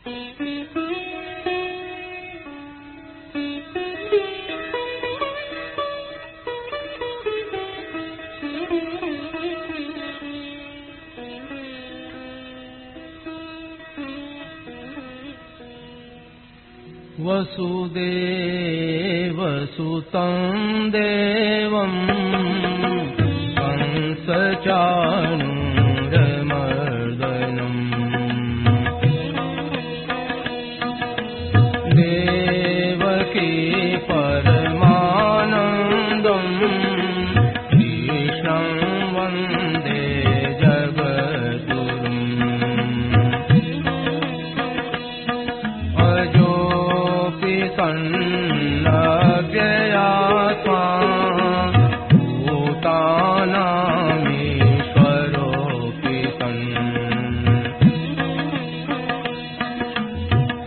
वसुदेवसुतं देवं कंसचाणूरमर्दनम् देवकी परमानन्दं कृष्णं वन्दे जगद्गुरुम् सन्नव्ययात्मा भूतानामीश्वरोऽपि सन्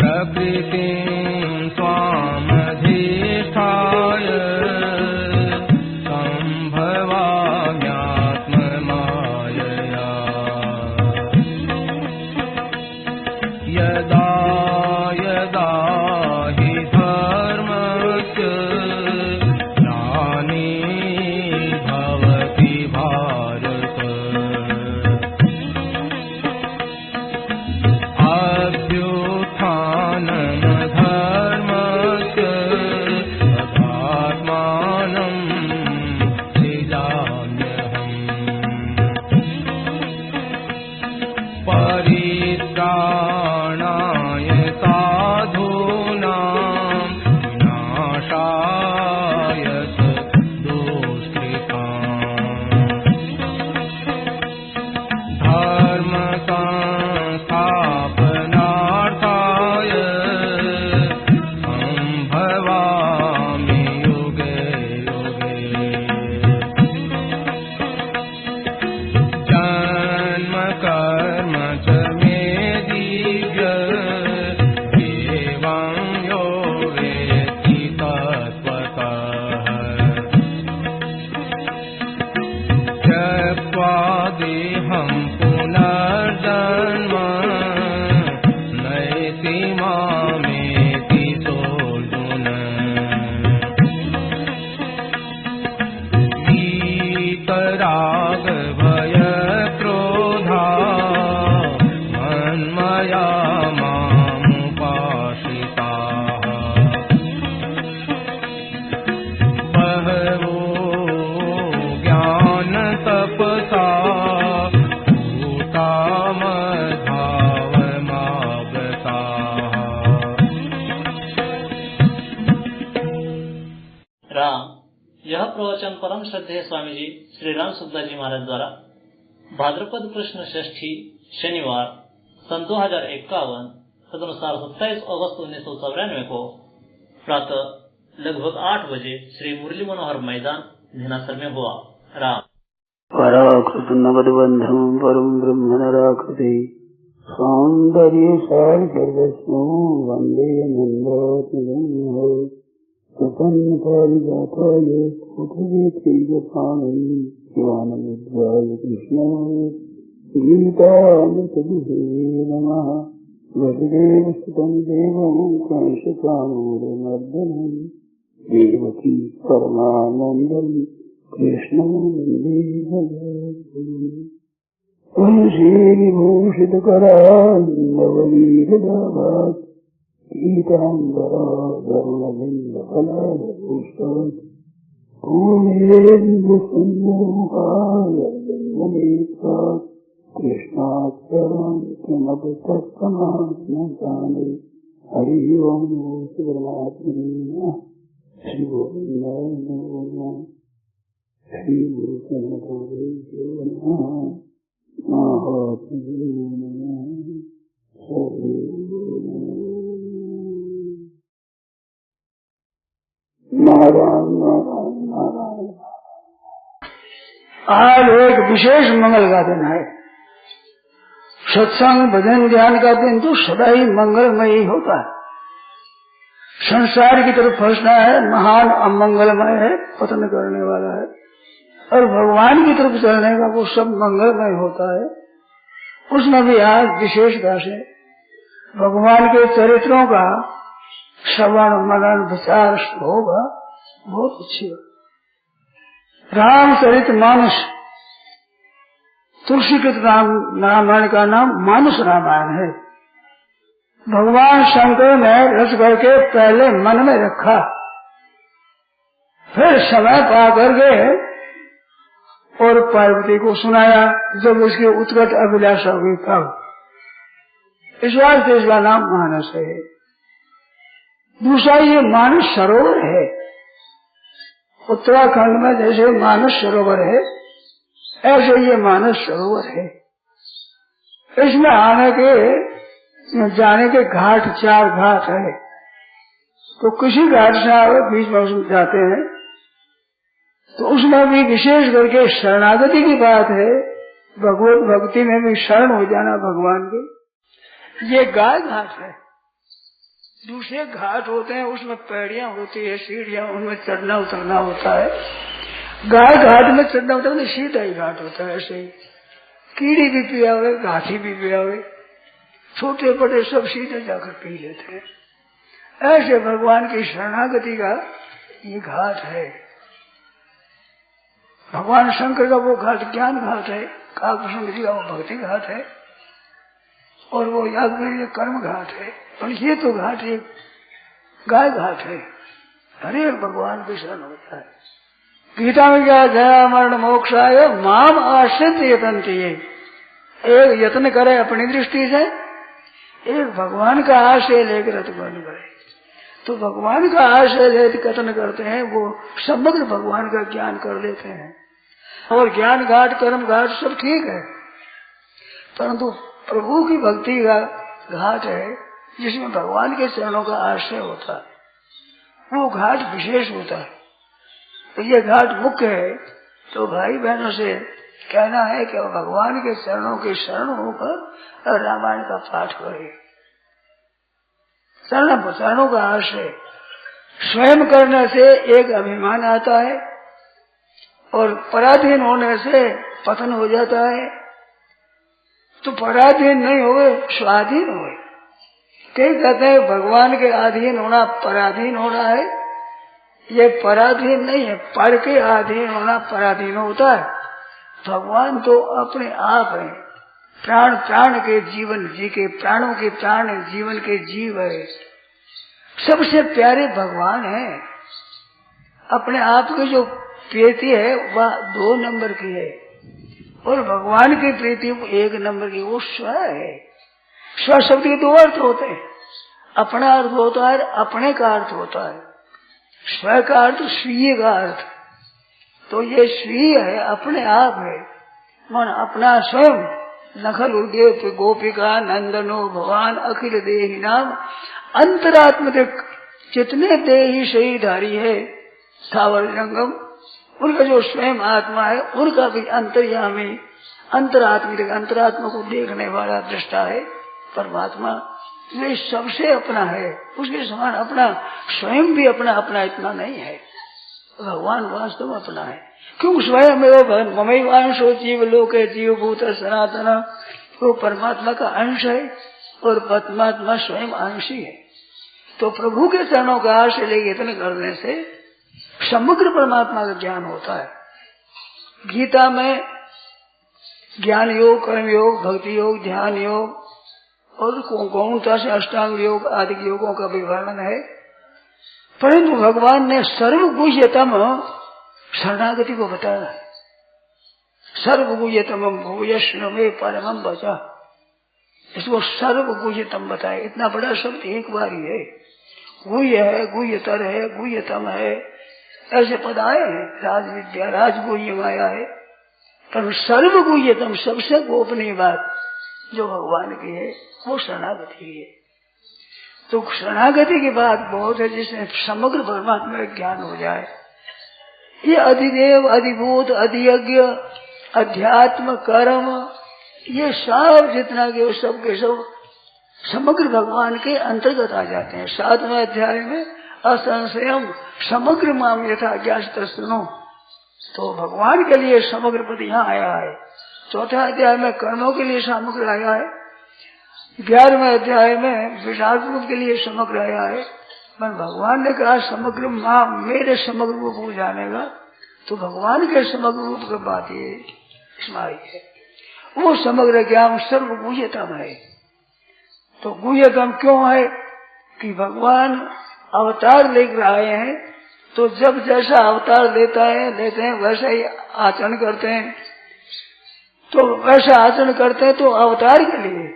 प्रकृतिं स्वामधिष्ठाय सम्भवाम्यात्ममायया यदा यदा हि धर्मस्य ग्लानिर्भवति भारत अभ्युत्थानमधर्मस्य तदात्मानं सृजाम्यहम् परित्राणाय साधूनां विनाशाय दुष्कृताम् धर्मसंस्थापनार्थाय सम्भवामि युगे युगे जन्म कर्म च मे दिव्य एवं यो वेत्ति तत्त्वतः त्यक्त्वा देहं पुनर्जन्म नयति मामेति सोऽर्जुन वीतरागभयक्रोधा मन्मया मामुपाश्रिताः बहवो ज्ञानतपसा भूतामद्भावमागताः। राम, यह प्रवचन परम श्रद्धेय स्वामी जी श्री राम सुखदास जी महाराज द्वारा भाद्रपद कृष्ण षष्ठी शनिवार सन 2051 तदनुसार 27 अगस्त 1994 को प्रातः लगभग 8 बजे श्री मुरली मनोहर मैदान धिनासर में हुआ। राम। पराकृत नवद्बन्धं परं ब्रह्म नराकृते सौन्दर्य सार सर्वस्वं वन्दे नन्दात्मजं प्रपन्न पारिजाताय पुत्रवेत्रैकपाणये शिवानमुद्राय कृष्णाय गीतामृतदुहे नमः। वसुदेवसुतं देवं कंसचाणूरमर्दनं देवकी परमानन्दं कृष्णं वन्दे जगद्गुरुम्। तुलसीविभूषितकरान्नवनीरदाभात् पीताम्बरा गरुडबिम्बफलादपुष्पात् पूर्णेन्दुसुन्दरमुखाय जन्मनेत्रात् कृष्णात् परं किमपि तत्समात्मजाने। हरिः ओं परमात्मने नमः। श्री गोविन्दाय नमः। श्री गुरु चरणकमलेभ्यो नमः। महात्मने नमः। हरि नारायण नारायण नारायण। आज एक विशेष मंगल का दिन है। सत्संग भजन ध्यान का दिन तो सदा ही मंगलमय ही होता है। संसार की तरफ फंसना है, महान अमंगलमय है, पतन करने वाला है, और भगवान की तरफ चलने का वो सब मंगलमय होता है। उसमें भी आज विशेषता से भगवान के चरित्रों का श्रवण मनन विचार होगा, बहुत अच्छी बात। रामचरित मानस, तुलसीकृत रामायण का नाम मानस रामायण है। भगवान शंकर ने रच करके पहले मन में रखा, फिर समय पा करके और पार्वती को सुनाया जब उसकी उत्कट अभिलाषा हुई तब। इस वास्ते इसका नाम मानस है। दूसरा ये मानस सरोवर है। उत्तराखंड में जैसे मानस सरोवर है ऐसे ये मानस सरोवर है। इसमें जाने के घाट 4 घाट है। तो किसी घाट से आगे बीच में उसमें जाते हैं तो उसमें भी विशेष करके शरणागति की बात है। भगवत भक्ति में भी शरण हो जाना भगवान के। ये गाय घाट है। दूसरे घाट होते हैं उसमें पैड़ियां होती है, सीढ़ियां, उनमें चढ़ना उतरना होता है। गाय घाट में चढ़ना उतरना सीधा ही घाट होता है। ऐसे ही कीड़ी भी पियावे, घाटी भी पियावे, छोटे बड़े सब सीधे जाकर पी लेते हैं। ऐसे भगवान की शरणागति का ये घाट है। भगवान शंकर का वो घाट ज्ञान घाट है, काकभूषण जी का वो भक्ति घाट है, और वो याज्ञवल्क्य कर्म घाट है। और ये तो घाट एक गाय घाट है। हरे भगवान की शरण होता है। गीता में क्या, जया मरण मोक्षाय माम आश्रित यतन्ति। एक यत्न करे अपनी दृष्टि से, एक भगवान का आश्रय लेकर बन गए। तो भगवान का आश्रय लेकर कथन करते हैं, वो समग्र भगवान का ज्ञान कर लेते हैं। और ज्ञान घाट कर्म घाट सब ठीक है, परंतु प्रभु की भक्ति का घाट है जिसमें भगवान के चरणों का आश्रय होता है, वो घाट विशेष होता है। तो ये घाट मुख्य है। तो भाई बहनों से कहना है कि भगवान के चरणों की शरण होकर रामायण का पाठ करें। चरणों का आश्रय स्वयं करने से एक अभिमान आता है और पराधीन होने से पतन हो जाता है। तो पराधीन नहीं होए, स्वाधीन होए। कई कहते हैं भगवान के अधीन होना पराधीन होना है। ये पराधीन नहीं है, पर के अधीन होना पराधीन होता है। भगवान तो अपने आप है, प्राण प्राण के जीवन जी के, प्राणों के प्राण जीवन के जीव है। सबसे प्यारे भगवान है। अपने आप की जो प्रीति है वह 2 नंबर की है और भगवान की प्रीति 1 नंबर की, वो स्व है। स्व शब्द के 2 अर्थ होते हैं। अपना अर्थ होता है, अपने का अर्थ होता है। स्व का अर्थ स्वीय का अर्थ। तो ये स्वीय है, अपने आप है। मन अपना स्वयं नखल उर्गे गोपिका नंदनो भगवान अखिल देही नाम अंतरात्मक। जितने देही शरीरधारी है स्थावर जंगम, उनका जो स्वयं आत्मा है उनका भी अंतर्यामी अंतरात्मिक, अंतरात्मा को देखने वाला दृष्टा है परमात्मा। वे सबसे अपना है, उसके समान अपना स्वयं भी अपना इतना नहीं है। भगवान वास्तव में अपना है। क्यों स्वयं ममैवांशो जीव लोके जीवभूत सनातन, वो परमात्मा का अंश है और परमात्मा स्वयं अंशी है। तो प्रभु के चरणों का आश्रय लेके इतने करने से समग्र परमात्मा का ज्ञान होता है। गीता में ज्ञान योग, कर्म योग, भक्ति योग, ध्यान योग और गौणता से अष्टांग योग आदि योगों का भी वर्णन है। परंतु भगवान ने सर्वगुह्यतम शरणागति को बताया है। सर्वगुह्यतम भूयश्न में परमम बचा, इसको सर्वगुह्यतम बताया। इतना बड़ा शब्द एक बार ही है। गुह्य है, गुह्यतर है, गुह्यतम है, ऐसे पद आए हैं। राजविद्या राजगुह्य माया है, पर सर्वगुह्यतम सबसे गोपनीय बात जो भगवान की है वो शरणागति है। तो शरणागति की बात बहुत है जिसमें समग्र परमात्मा का ज्ञान हो जाए। ये अधिदेव, अधिभूत, अधियज्ञ, अध्यात्म, कर्म, ये सब जितना कि सब के सब समग्र भगवान के अंतर्गत आ जाते हैं। 7वें अध्याय में असंशयम समग्र माम यथा ज्ञात सुनो, तो भगवान के लिए समग्र पद यहाँ आया है। 4थे अध्याय में कर्मों के लिए समग्र आया है। 11वें अध्याय में विराट रूप के लिए समग्र आया है। पर भगवान ने कहा समग्र माँ मेरे समग्र रूप को जानेगा, तो भगवान के समग्र रूप की बात ये इसमें आई है। वो समग्र ज्ञान सर्व गुह्यतम है। तो गुह्यतम क्यों है कि भगवान अवतार लेकर आए हैं, तो जब जैसा अवतार लेते हैं वैसा ही आचरण करते हैं। तो वैसा आचरण करते हैं तो अवतार के लिए,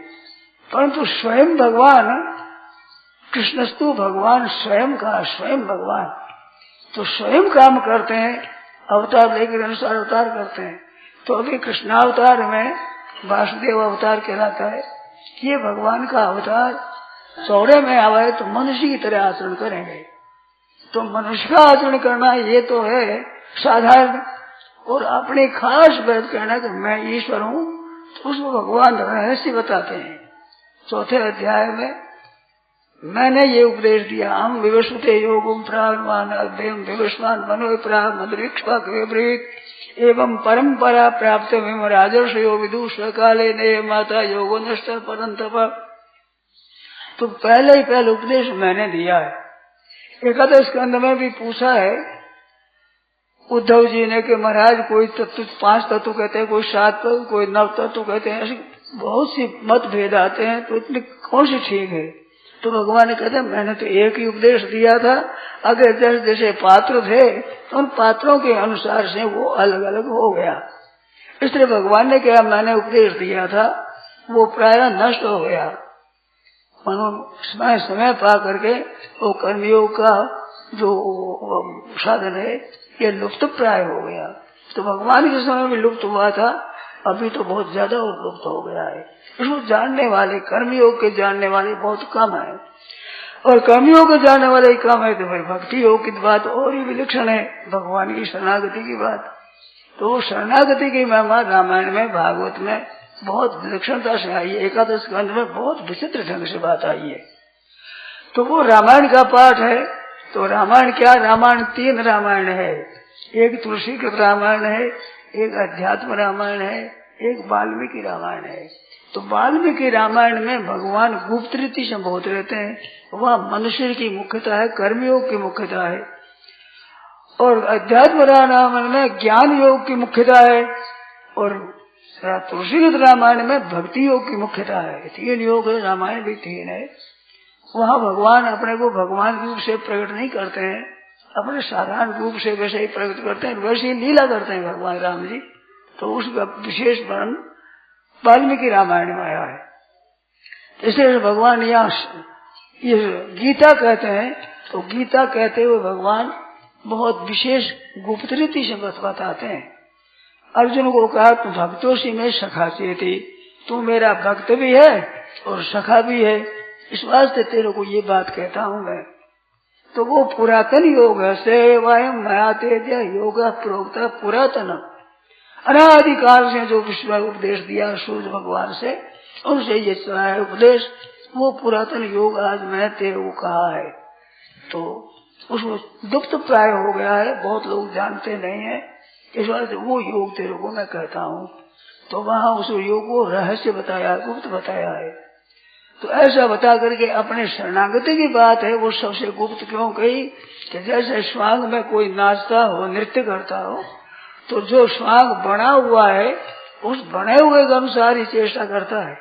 परंतु स्वयं भगवान कृष्णस्तु भगवान स्वयं का स्वयं भगवान तो स्वयं काम करते हैं, अवतार लेकर अनुसार अवतार करते हैं। तो अभी कृष्णावतार में वासुदेव अवतार कहलाता है। ये भगवान का अवतार चौड़े में आवे तो मनुष्य की तरह आचरण करेंगे। तो मनुष्य का आचरण करना ये तो है साधारण, और अपने खास बात कहना कि मैं ईश्वर हूँ, तो उसको भगवान रहस्य बताते हैं। चौथे अध्याय में मैंने ये उपदेश दिया, हम विवस्वते योगम प्राणवान अध्ययन विवस्वान मनो प्राग मदृक्ष्पा विपरीत एवं परंपरा प्राप्त राजर्षयो विदुष काले ने माता योगो नष्ट परंतप। तो पहले उपदेश मैंने दिया है। एकादश स्कंद में भी पूछा है उद्धव जी ने कि महाराज कोई तत्व 5 तत्व कहते हैं, कोई 7 तत्व, कोई 9 तत्व कहते हैं, ऐसे बहुत सी मतभेद आते हैं, तो इतनी कौन सी ठीक है? तो भगवान ने कहते मैंने तो एक ही उपदेश दिया था, अगर जैसे जैसे पात्र थे तो उन पात्रों के अनुसार से वो अलग अलग हो गया। इसलिए भगवान ने कहा मैंने उपदेश दिया था वो प्राय नष्ट हो गया। समय पा करके वो कर्मयोग का जो साधन है ये लुप्त प्राय हो गया। तो भगवान के समय में लुप्त हुआ था, अभी तो बहुत ज्यादा और लुप्त हो गया है। इसको जानने वाले कर्मयोग के जानने वाले बहुत कम है, और कर्मयोग के जानने वाले कम है। तो फिर भक्ति योग की बात और ही विलक्षण है, भगवान की शरणागति की बात। तो शरणागति की महिमा रामायण में भागवत में बहुत विलक्षणता से आई है। एकादश स्कंध में बहुत विचित्र ढंग से बात आई है। तो वो रामायण का पाठ है। तो रामायण क्या, रामायण 3 रामायण है। एक तुलसी कृत रामायण है, एक अध्यात्म रामायण है, एक वाल्मीकि रामायण है। तो वाल्मीकि रामायण में भगवान गुप्त रीति से बहुत रहते हैं, वह मनुष्य की मुख्यता है, कर्मयोग की मुख्यता है। और अध्यात्म रामायण में ज्ञान योग की मुख्यता है, और तुलसीकृत रामायण में भक्ति योग की मुख्यता है। 3 योग है, रामायण भी 3 है। वहाँ भगवान अपने को भगवान रूप से प्रकट नहीं करते हैं, अपने साधारण रूप से वैसे ही प्रकट करते हैं, वैसे ही लीला करते हैं भगवान राम जी। तो उसका विशेष वर्णन वाल्मीकि रामायण में आया है। इसलिए भगवान यहाँ ये गीता कहते हैं, तो गीता कहते हुए भगवान बहुत विशेष गुप्त रीति से बताते हैं। अर्जुन को कहा तू भक्तों से में सखा चेती, तू मेरा भक्त भी है और सखा भी है, इस वास्ते तेरे को ये बात कहता हूँ मैं। तो वो पुरातन योग है, सेवायम मया तेजः योग प्रोक्ता पुरातन, अनादिकाल से जो विश्व उपदेश दिया सूर्य भगवान से, उनसे ये चला है उपदेश। वो पुरातन योग आज मैंने तेरे को कहा है, तो उसमें दुप्त प्राय हो गया है, बहुत लोग जानते नहीं है, इस वजह से वो योग तेरे को मैं कहता हूँ। तो वहाँ उस योग को रहस्य बताया, गुप्त बताया है। तो ऐसा बता करके अपने शरणागति की बात है वो सबसे गुप्त क्यों कही कि जैसे स्वांग में कोई नाचता हो, नृत्य करता हो, तो जो स्वांग बना हुआ है उस बने हुए के अनुसार ही चेष्टा करता है।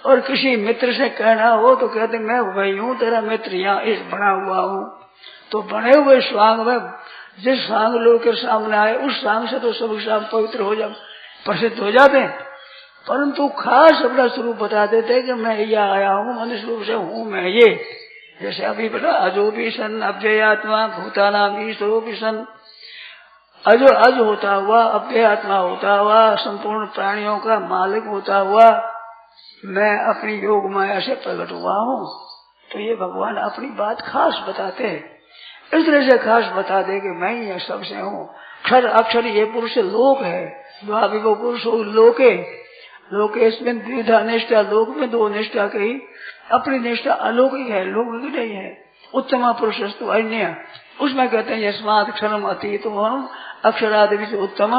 और किसी मित्र से कहना हो तो कहते मैं वही हूँ तेरा मित्र, यहाँ इस बना हुआ हूँ। तो बने हुए स्वांग में जिस स्वांग लोग के सामने आए उस स्वांग से तो सब पवित्र हो जा प्रसिद्ध हो जाते हैं, परंतु खास अपना स्वरूप बता देते कि मैं यहाँ आया हूँ, मनुष्य रूप से हूँ मैं ये। जैसे अभी बता अजो भी सन अव्ययात्मा भूतानाम ईश्वरो भी सन, अजो अज होता हुआ, अव्ययात्मा होता हुआ, संपूर्ण प्राणियों का मालिक होता हुआ मैं अपनी योग माया से प्रकट हुआ हूँ। तो ये भगवान अपनी बात खास बताते हैं, इस तरह से खास बता दे कि मैं ये सबसे हूँ। क्षर अक्षर ये पुरुष लोक है, द्वाविभो पुरुषो लोके, लोके इसमें द्विधा निष्ठा, लोक में 2 निष्ठा कही, अपनी निष्ठा अलौकिक है, लौकिक नहीं है। उत्तम पुरुषस्तु अन्य, उसमें कहते हैं यस्मात् क्षरम अतीत हम अक्षरादि से उत्तम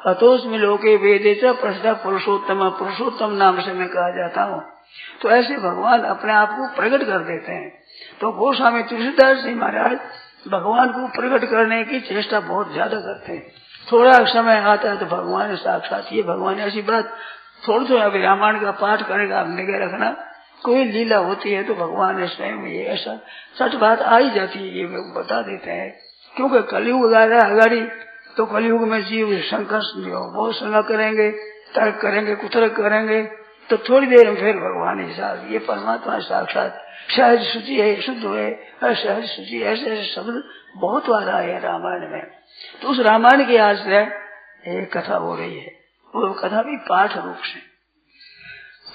अतोस्मि लोके वेदे च प्रसिद्ध पुरुषोत्तम, पुरुषोत्तम नाम से मैं कहा जाता हूँ। तो ऐसे भगवान अपने आप को प्रकट कर देते हैं। तो गोस्वामी तुलसीदास जी महाराज भगवान को प्रकट करने की चेष्टा बहुत ज्यादा करते हैं। थोड़ा समय आता है तो भगवान साक्षात, ये भगवान ऐसी बात थोड़ा अभी रामायण का पाठ करेगा, आप निगाह रखना, कोई लीला होती है तो भगवान ने स्वयं ये ऐसा सच बात आ ही जाती है, ये बता देते हैं। क्योंकि कलयुग अगाड़ी तो कलयुग में जीव संघर्ष बहुत संघर्ष करेंगे, तर्क करेंगे, कुतर्क करेंगे, तो थोड़ी देर में फिर भगवान हिसाब, ये परमात्मा साक्षात सहज शुचि है, शुद्ध है, सहज शुचि, ऐसे ऐसे शब्द बहुत बार आए हैं रामायण में। तो उस रामायण की आज से एक कथा हो रही है, वो कथा भी पाठ रूप से,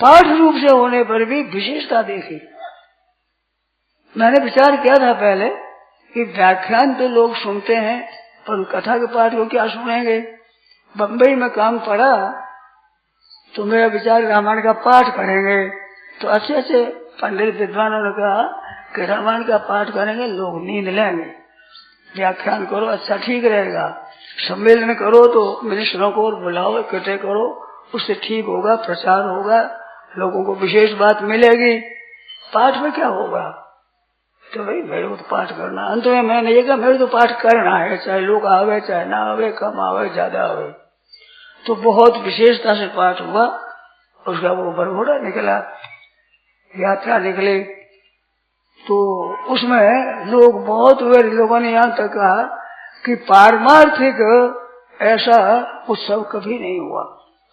पाठ रूप से होने पर भी विशेषता देखी। मैंने विचार किया था पहले कि व्याख्यान तो लोग सुनते हैं पर कथा के पाठ को क्या सुनेंगे। बम्बई में काम पड़ा तो मेरा विचार रामायण का पाठ करेंगे, तो अच्छे अच्छे पंडित विद्वानों ने कहा कि रामायण का पाठ करेंगे लोग नींद लेंगे, व्याख्यान करो अच्छा ठीक रहेगा, सम्मेलन करो तो मिनिस्टरों को बुलाओ, इकट्ठे करो, उससे ठीक होगा, प्रचार होगा, लोगों को विशेष बात मिलेगी। पाठ में क्या होगा, तो भाई मेरे को तो पाठ करना। अंत में मैंने ये कहा मेरे को तो पाठ करना है, चाहे लोग आवे चाहे ना आवे, कम आवे ज्यादा आवे। तो बहुत विशेषता से पाठ हुआ, उसका वो बरघोड़ा निकला, यात्रा निकली, तो उसमें लोग बहुत वे लोगों ने यहाँ तक कहा कि पारमार्थिक ऐसा उत्सव कभी नहीं हुआ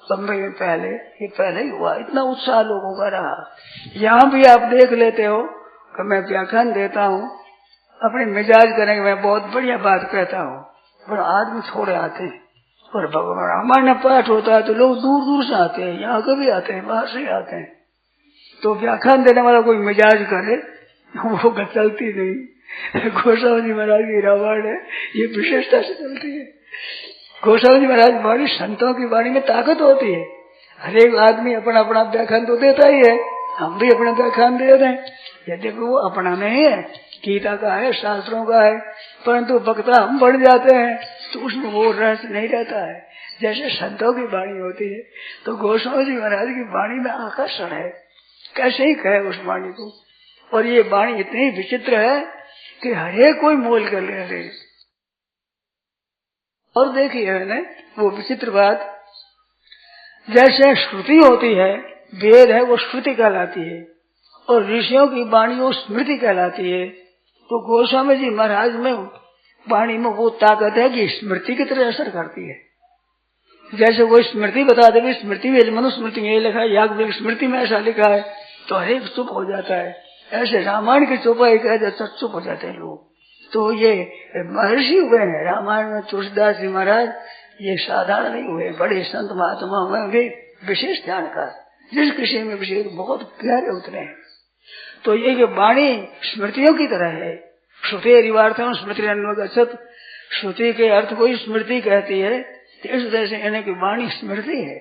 बम्बई में, पहले ये पहले ही हुआ, इतना उत्साह लोगों का रहा। यहाँ भी आप देख लेते हो कि मैं व्याख्यान देता हूँ, अपने मिजाज करेंगे, मैं बहुत बढ़िया बात कहता हूँ, पर आदमी थोड़े आते हैं। और भगवान रामायण पाठ होता है तो लोग दूर दूर से आते हैं, यहाँ कभी आते हैं, बाहर से आते हैं। तो व्याख्यान देने वाला कोई मिजाज करे वो चलती नहीं। गोस्वामी जी महाराज की रामायण है, ये विशेषता से चलती है। गोस्वामी जी महाराज वाणी, संतों की वाणी में ताकत होती है। हर एक आदमी अपना अपना व्याख्यान तो देता ही है, हम भी अपना व्याख्यान दे रहे हैं, यदि वो अपना नहीं है, गीता का है, शास्त्रों का है, परंतु वक्ता हम बढ़ जाते हैं तो उसमें वो रस नहीं रहता है जैसे संतों की वाणी होती है। तो गोस्वामी जी महाराज की वाणी में आकर्षण है, कैसे ही कहे उस वाणी को। और ये वाणी इतनी विचित्र है कि हरेक कोई मोल कर ले रहे। और देखिए मैंने वो विचित्र बात, जैसे श्रुति होती है, वेद है वो श्रुति कहलाती है, और ऋषियों की वाणी वो स्मृति कहलाती है। तो गोस्वामी जी महाराज में वाणी में वो ताकत है कि स्मृति की तरह असर करती है। जैसे वो स्मृति बता दे, स्मृति में मनुस्मृति में ये लिखा है, याज्ञवल्क्य स्मृति में ऐसा लिखा है, तो हरेक चुप हो जाता है। ऐसे रामायण की चौपाई कह देता चुप हो जाते हैं लोग। तो ये महर्षि हुए हैं रामायण में तुलसीदास जी महाराज, ये साधारण नहीं हुए, बड़े संत महात्मा हुए भी विशेष जानकार, जिस किसी में विशेष बहुत गहरे उतरे हैं। तो ये वाणी स्मृतियों की तरह है। श्रुति रिवार्थम स्मृति अन्वगच्छत्, श्रुति के अर्थ को स्मृति कहती है, इस तरह से इन्हें की वाणी स्मृति है।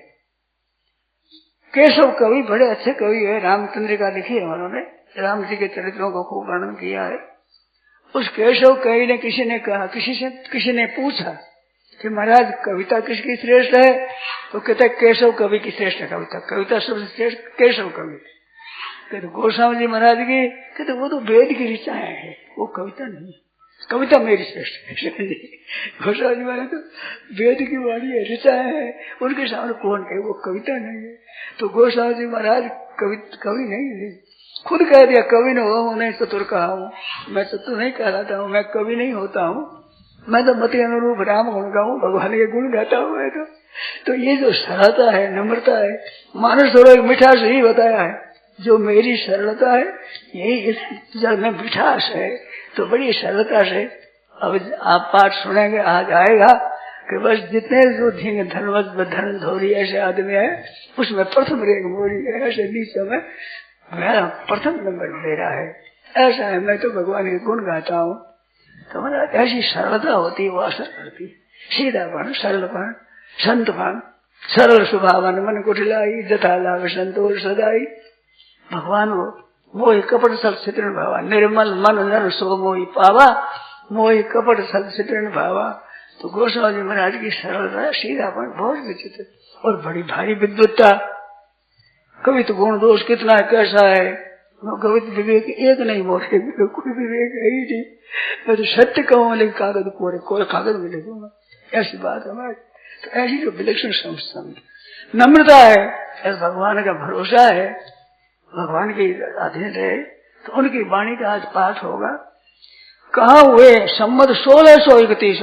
केशव कवि बड़े अच्छे कवि है, रामचंद्र का लिखी है उन्होंने, राम जी के चरित्रों को खूब वर्णन किया है। उस केशव कवि ने किसी ने कहा, किसी ने पूछा कि महाराज कविता किसकी श्रेष्ठ है, तो कहते केशव कवि की श्रेष्ठ कविता, कविता सबसे श्रेष्ठ केशव कवि। कहते गोस्वामी जी महाराज की, कहते वो तो वेद की ऋचाएं है, वो कविता नहीं, कविता मेरी श्रेष्ठ है। गोस्वामी जी महाराज तो वेद की वाणी है, ऋचाएं है, उनके सामने कौन कहे वो कविता नहीं है। तो गोस्वामी जी महाराज कवि नहीं है, खुद कह दिया कवि न हुआ हूँ, नहीं चतुर कहा हूँ, मैं चतुर नहीं कहलाता हूँ, मैं कवि नहीं होता हूँ, मैं तो मति अनुरूप राम गुण गाऊं, भगवान के गुण गाता हूँ मैं तो ये जो सरलता है, नम्रता है, मानस थोड़ा मिठास ही बताया है, जो मेरी सरलता है यही जब में मिठास है, तो बड़ी सरलता से अब आप पाठ सुनेंगे, आज आएगा कि बस जितने जो धींग धनवत धन धोरी ऐसे आदमी है, उसमें प्रथम रेख मोरी है, ऐसे नीचे में मेरा प्रथम नंबर मेरा है, ऐसा है, मैं तो भगवान के गुण गाता हूँ। तो मतलब ऐसी सरलता होती है, वो असर करती है, सीधापन, सरलपन, संतपन, सरल स्वभावन मन कुटिलाई, जथा लाभ संतोष सदाई। भगवान मोहि कपट सब चित्रण भावा, निर्मल मन नर सो मोहि पावा, मोहि कपट सब चित्रण भावा। तो गोस्वामी जी महाराज की सरलता, सीधापन बहुत विचित्र और बड़ी भारी विद्वत्ता। कभी तो गुण दोष कितना है, कैसा है, कभी तो विवेक एक नहीं बोले, कोई विवेक है ही नहीं। मैं तो सत्य कहूँ लेकिन कागज कोरे कागज में लिखूंगा, ऐसी बात है हमारी। तो ऐसी जो विलक्षण समझ नम्रता है, भगवान का भरोसा है, भगवान के अधीन रहे, तो उनकी वाणी का आज पाठ होगा। कहा हुए सम्मत 1631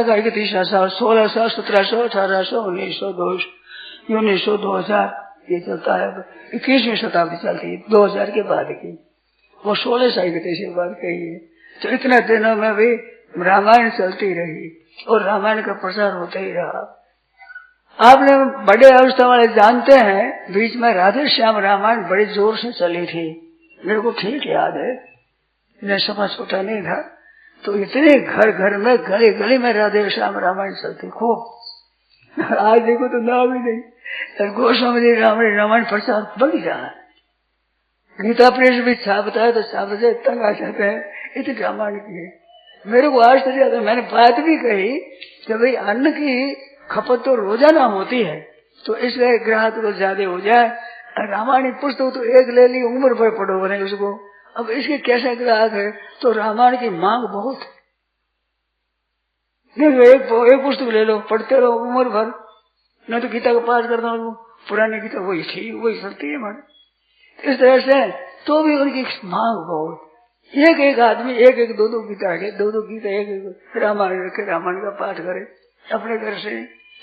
का 31 साल, 1600, 1700, 1800, 1900, 1900, 2000 ये चलता है। 21वीं शताब्दी चलती है, 2000 के बाद की, वो 1631 के बाद कही है। तो इतने दिनों में भी रामायण चलती रही और रामायण का प्रचार होता ही रहा। आपने बड़े अवस्था वाले जानते हैं, बीच में राधे श्याम रामायण बड़े जोर से चली थी, मेरे को ठीक याद है, मैं सभा छोटा नहीं था, तो इतने घर घर में गली गली में राधे श्याम रामायण चलती खूब। आज देखो तो नाम ही नहीं, गोस्वामी जी रामायण प्रचार बढ़ रहा है। गीता प्रेस भी छापता है तो छाप से तंग आ जाते हैं, इतनी रामायण की है। मेरे को आश्चर्य आता है, मैंने बात भी कही कि भाई अन्न की खपत तो रोजाना होती है, तो इसलिए ग्राहक तो ज्यादा हो जाए, रामायण पुस्तक तो एक ले ली उम्र भर पढ़ो बने उसको, अब इसके कैसे ग्राहक है, तो रामायण की मांग बहुत है। एक पुस्तक ले लो, पढ़ते रहो उम्र भर, न तो गीता का पाठ करता हूँ, पुरानी गीता वही थी वही चलती है हमारे। इस तरह से तो भी उनकी मांग बहुत, एक आदमी एक दो गीता है, दो गीता एक रामायण रखे, रामायण का पाठ करे अपने घर से,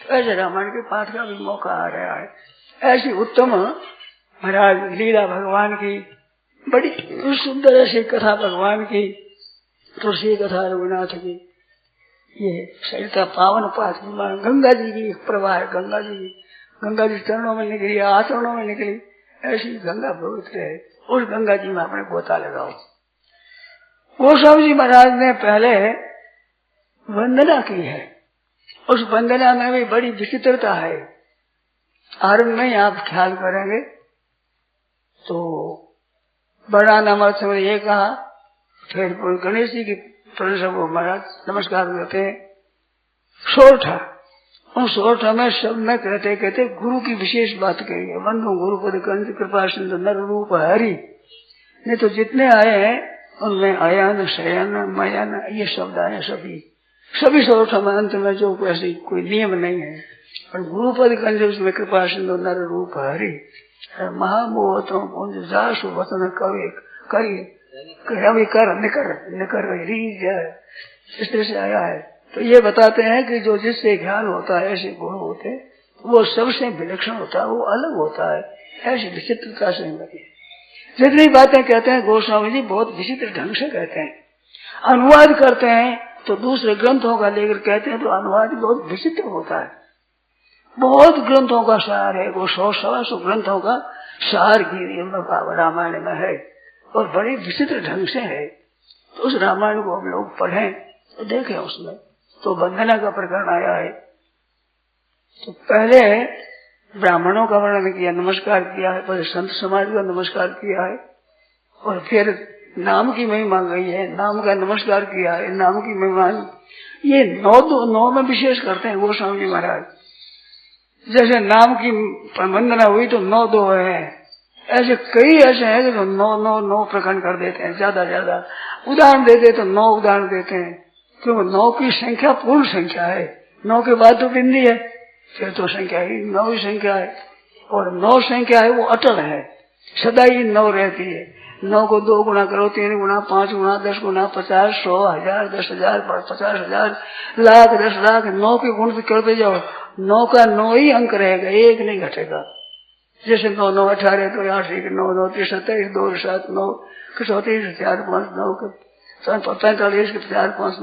तो ऐसे रामायण के पाठ का भी मौका आ रहा है। ऐसी उत्तम महाराज लीला भगवान की, बड़ी सुंदर ऐसी कथा भगवान की, तुलसी कथा रघुनाथ की, ये सरिता पावन पाठ गंगा जी की प्रवाह है, गंगा जी चरणों में निकली, आचरणों में निकली, ऐसी गंगा पवित्र है। उस गंगा जी में अपने गोता लगाओ। गोस्वामी जी महाराज ने पहले वंदना की है, उस वंदना में भी बड़ी विचित्रता है। आरंभ में आप ख्याल करेंगे तो बड़ा नाम समझ ये कहा, फिर गणेश जी की सबको महाराज नमस्कार करते हैं। सोरठा, उन सोरठा में सब में कहते गुरु की विशेष बात कही है, बंधु गुरुपद कंठ कृपा सिंधु नर रूप हरि। नहीं तो जितने आए हैं उनमें अयन शयन मयन ये शब्द आए, सभी सोरठा में अंत में जो ऐसी कोई नियम नहीं है। और गुरुपद कंठ उसमें कृपा सिंधु नर रूप हरि, महामोहतों पुंज जासु वतन कवि करी रवि कर निकर रीज है, इस तरह से आया है। तो ये बताते हैं कि जो जिससे ज्ञान होता है, ऐसे गुण होते हैं, वो सबसे विलक्षण होता है, वो अलग होता है, ऐसी विचित्रता से लगे। जितनी बातें कहते हैं गोस्वामी जी बहुत विचित्र ढंग से कहते हैं। अनुवाद करते हैं तो दूसरे ग्रंथों का लेकर कहते हैं, तो अनुवाद बहुत विचित्र होता है। बहुत ग्रंथों का सार है, वो 100-125 ग्रंथों का सार की रामायण में है और बड़ी विचित्र ढंग से है। तो उस रामायण को हम लोग पढ़ें तो देखें, उसमें तो वंदना का प्रकरण आया है। तो पहले ब्राह्मणों का वर्णन किया, नमस्कार किया है, फिर संत समाज का नमस्कार किया है, और फिर नाम की महिमा गई है, नाम का नमस्कार किया है, नाम की महिमा ये 9 में विशेष करते हैं गोस्वामी जी महाराज। जैसे नाम की वंदना हुई तो 9 है, ऐसे कई ऐसे हैं जो 9 प्रकरण कर देते हैं, ज्यादा उदाहरण देते तो 9 उदाहरण देते हैं, क्योंकि 9 की संख्या पूर्ण संख्या है, 9 के बाद तो बिंदी है, फिर तो संख्या ही 9 ही संख्या है। और 9 संख्या है वो अटल है, सदा ही 9 रहती है। 9 को 2 गुना करो, 3 गुना, 5 गुना, 10 गुना, 50, 100, 1000, 10,000, 50,000, लाख, 10 लाख, 9 के गुण भी करते जाओ, 9 का 9 ही अंक रहेगा, एक नहीं घटेगा। जैसे 9 9 18 तो 8 9 9 27 2 7 9 34 4 5 9 45 4 5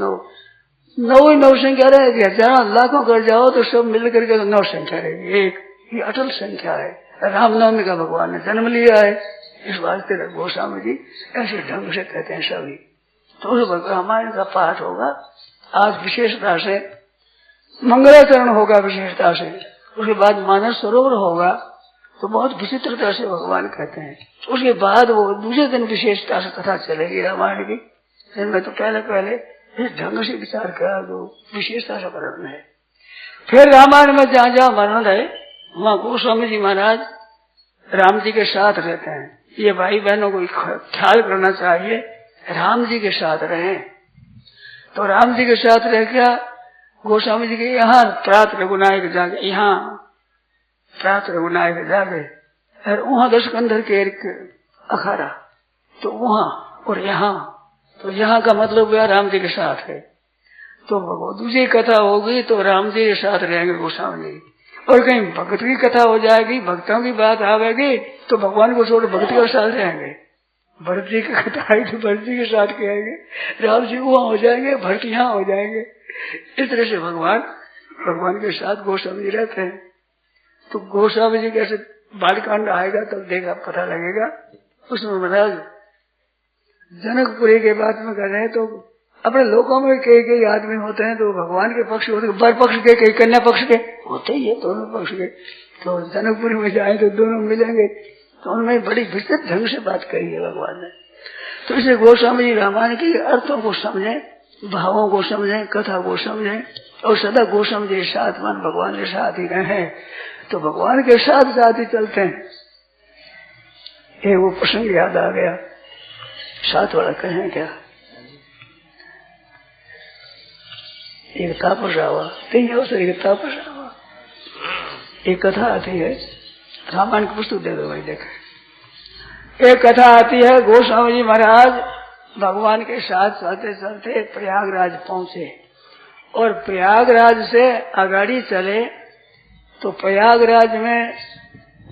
9 ही 9 संख्या रहेगी। हजारों लाखों कर जाओ तो सब मिल करके 9 संख्या रहेगी, एक ये अटल संख्या है। रामनवमी का भगवान ने जन्म लिया है, इस वास्ते गोस्वामी जी ऐसे ढंग से कहते हैं सभी। तो उस रामायण का पाठ होगा आज विशेषता से, मंगलाचरण होगा विशेषता से, उसके बाद मानस सरोवर होगा, तो बहुत विचित्रता से भगवान कहते हैं। उसके बाद वो दूसरे दिन विशेषता से कथा चलेगी रामायण की, जिनमें तो पहले इस ढंग से विचार किया जो विशेषता से वर्णन है। फिर रामायण में जहाँ वर्णन है वहाँ गोस्वामी जी महाराज राम जी के साथ रहते हैं। ये भाई बहनों को ख्याल करना चाहिए, राम जी के साथ रहे। तो राम जी के साथ रह क्या, गोस्वामी जी के यहाँ प्रात रघुनायक जागे, यहाँ प्रात रघुनायक जागे, और वहाँ दशकंधर के एक अखाड़ा, तो वहाँ और यहाँ, तो यहाँ का मतलब हुआ राम जी के साथ है। तो दूसरी कथा होगी तो राम जी के साथ रहेंगे गोस्वामी जी। और कहीं भक्त की कथा हो जाएगी, भक्तों की बात आवेगी, तो भगवान को छोड़ भक्ति के साथ रहेंगे। भरत जी की कथा आई तो भरत जी के साथ कहेंगे, राम जी वहाँ हो जाएंगे, भरत यहाँ हो जाएंगे। इस तरह से भगवान के साथ गोस्वामी जी रहते हैं। तो गोस्वामी जी कैसे बालकांड आएगा तब देखा पता लगेगा। उसमें महाराज जनकपुरी के बात में कर रहे हैं, तो अपने लोगों में कई आदमी होते हैं तो भगवान के पक्ष होते हैं, बर पक्ष के, कई कन्या पक्ष के होते ही है, दोनों पक्ष के। तो जनकपुरी में जाए तो दोनों मिलेंगे, तो उनमें बड़ी विस्तृत ढंग से बात कही है भगवान ने। तो इसे गोस्वामी जी रामायण के अर्थों को समझें, भावों को समझें, कथा को समझें, और सदा गोस्वामी जी साथ मन भगवान के साथ ही रहे, तो भगवान के साथ साथ ही चलते हैं। ये वो प्रसंग याद आ गया, साथ वाला कहें क्या, एक तापस आवा, तीन अवसर एक तापस आवा। एक कथा आती है, रामायण की पुस्तक दे दो भाई, देखे। एक कथा आती है, गोस्वामी जी महाराज भगवान के साथ चलते चलते प्रयागराज पहुंचे, और प्रयागराज से आगाड़ी चले तो प्रयागराज में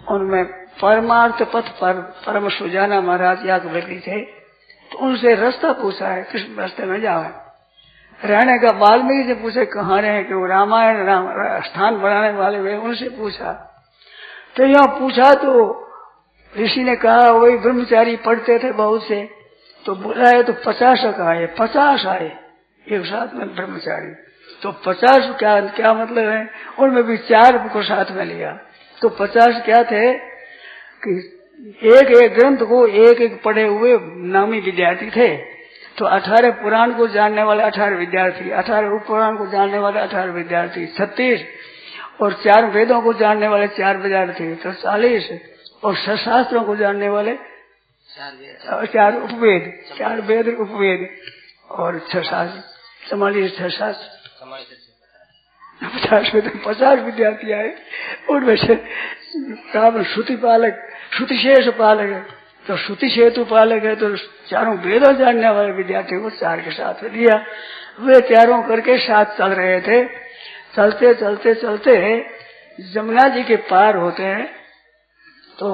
उनमें परमार्थ पथ पर परम सुजाना महाराज या व्यक्ति थे, तो उनसे रास्ता पूछा है, किस रास्ते में जाओ। रहने का वाल्मीकि से पूछे कहाँ रहे, कि वो रामायण स्थान बनाने वाले हुए, उनसे पूछा। तो यहाँ पूछा तो ऋषि ने कहा वही ब्रह्मचारी पढ़ते थे बहुत से, तो बुलाए तो 50 आए, 50 आए एक साथ में ब्रह्मचारी। तो 50 क्या मतलब है, उनमें भी 4 को साथ में लिया। तो 50 क्या थे कि एक एक ग्रंथ को एक एक पढ़े हुए नामी विद्यार्थी थे। तो 18 पुराण को जानने वाले 18 विद्यार्थी, 18 उप पुराण को जानने वाले 18 विद्यार्थी 36, और 4 वेदों को जानने वाले 4 विद्यार्थी तो 40, और शास्त्रों को जानने वाले 4 उपवेद, 4 वेद उपवेद, और 6 शास्त्र, 6 शास्त्र, 50 विद्यार्थी आए। उनमें से राम श्रुति पालक, श्रुति शेष पालक है, तो श्रुति सेतु पालक है, तो 4 वेदों जानने वाले विद्यार्थी को 4 के साथ दिया। वे 4 करके साथ चल रहे थे। चलते चलते चलते जमुना जी के पार होते हैं, तो